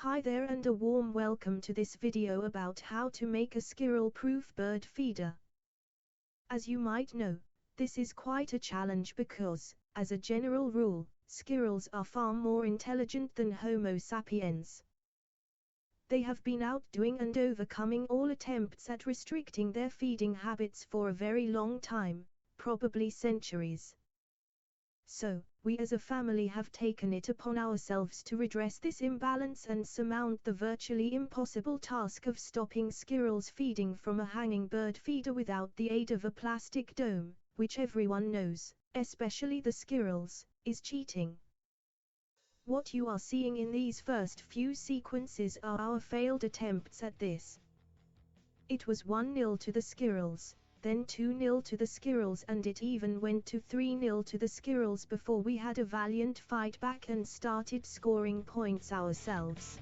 Hi there and a warm welcome to this video about how to make a squirrel-proof bird feeder. As you might know, this is quite a challenge because, as a general rule, squirrels are far more intelligent than Homo sapiens. They have been outdoing and overcoming all attempts at restricting their feeding habits for a very long time, probably centuries. So, we as a family have taken it upon ourselves to redress this imbalance and surmount the virtually impossible task of stopping squirrels feeding from a hanging bird feeder without the aid of a plastic dome, which everyone knows, especially the squirrels, is cheating. What you are seeing in these first few sequences are our failed attempts at this. It was 1-0 to the squirrels, then 2-0 to the squirrels, and it even went to 3-0 to the squirrels before we had a valiant fight back and started scoring points ourselves.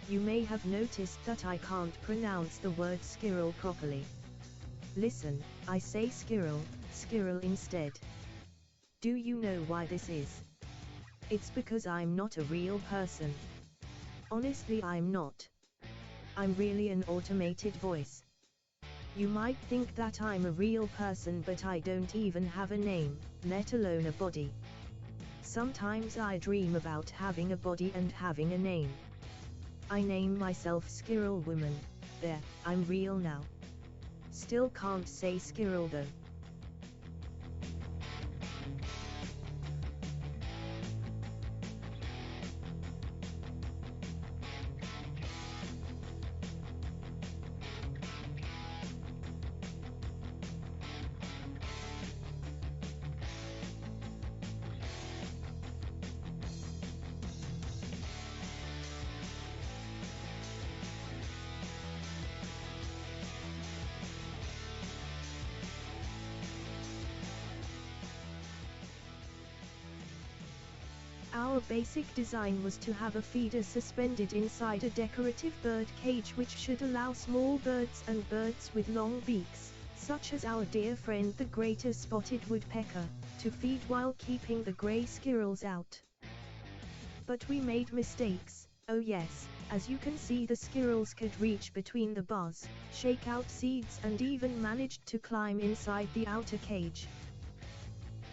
You may have noticed that I can't pronounce the word squirrel properly. Listen, I say squirrel instead. Do you know why this is? It's because I'm not a real person. Honestly, I'm not. I'm really an automated voice. You might think that I'm a real person, but I don't even have a name, let alone a body. Sometimes I dream about having a body and having a name. I name myself Squirrel Woman. There, I'm real now. Still can't say squirrel though. Our basic design was to have a feeder suspended inside a decorative bird cage which should allow small birds and birds with long beaks, such as our dear friend the greater spotted woodpecker, to feed while keeping the grey squirrels out. But we made mistakes. Oh yes, as you can see, the squirrels could reach between the bars, shake out seeds, and even managed to climb inside the outer cage.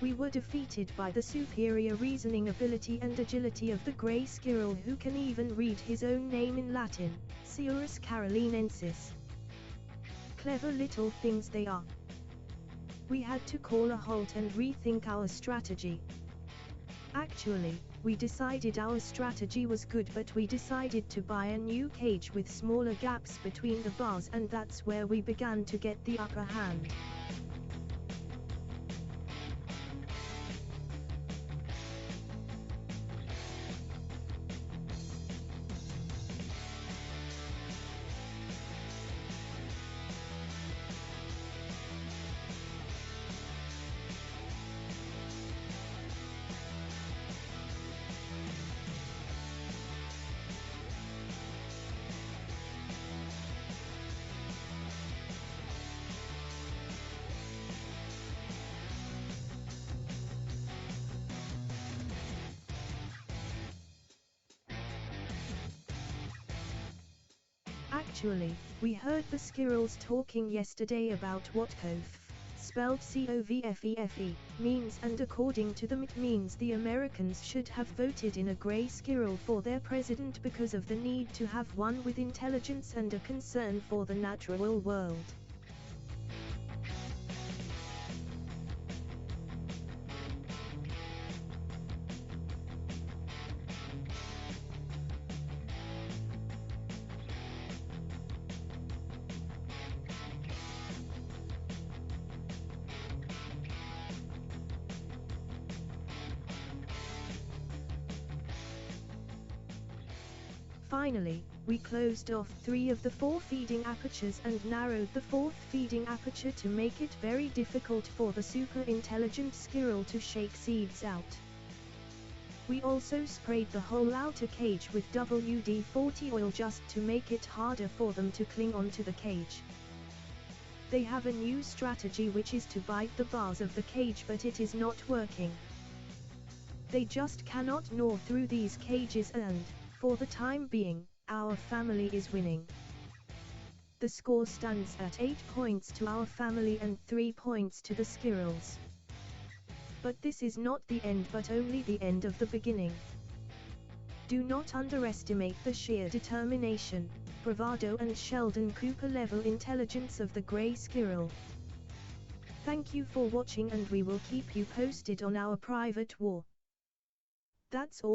We were defeated by the superior reasoning ability and agility of the grey squirrel, who can even read his own name in Latin, Sciurus carolinensis. Clever little things they are. We had to call a halt and rethink our strategy. Actually, we decided our strategy was good, but we decided to buy a new cage with smaller gaps between the bars, and that's where we began to get the upper hand. Actually, we heard the squirrels talking yesterday about what covfefe, spelled covfefe, means, and according to them it means the Americans should have voted in a grey squirrel for their president because of the need to have one with intelligence and a concern for the natural world. Finally, we closed off 3 of the 4 feeding apertures and narrowed the 4th feeding aperture to make it very difficult for the super intelligent squirrel to shake seeds out. We also sprayed the whole outer cage with WD-40 oil just to make it harder for them to cling onto the cage. They have a new strategy, which is to bite the bars of the cage, but it is not working. They just cannot gnaw through these cages and, for the time being, our family is winning. The score stands at 8 points to our family and 3 points to the squirrels. But this is not the end, but only the end of the beginning. Do not underestimate the sheer determination, bravado and Sheldon Cooper level intelligence of the grey squirrel. Thank you for watching, and we will keep you posted on our private war. That's all.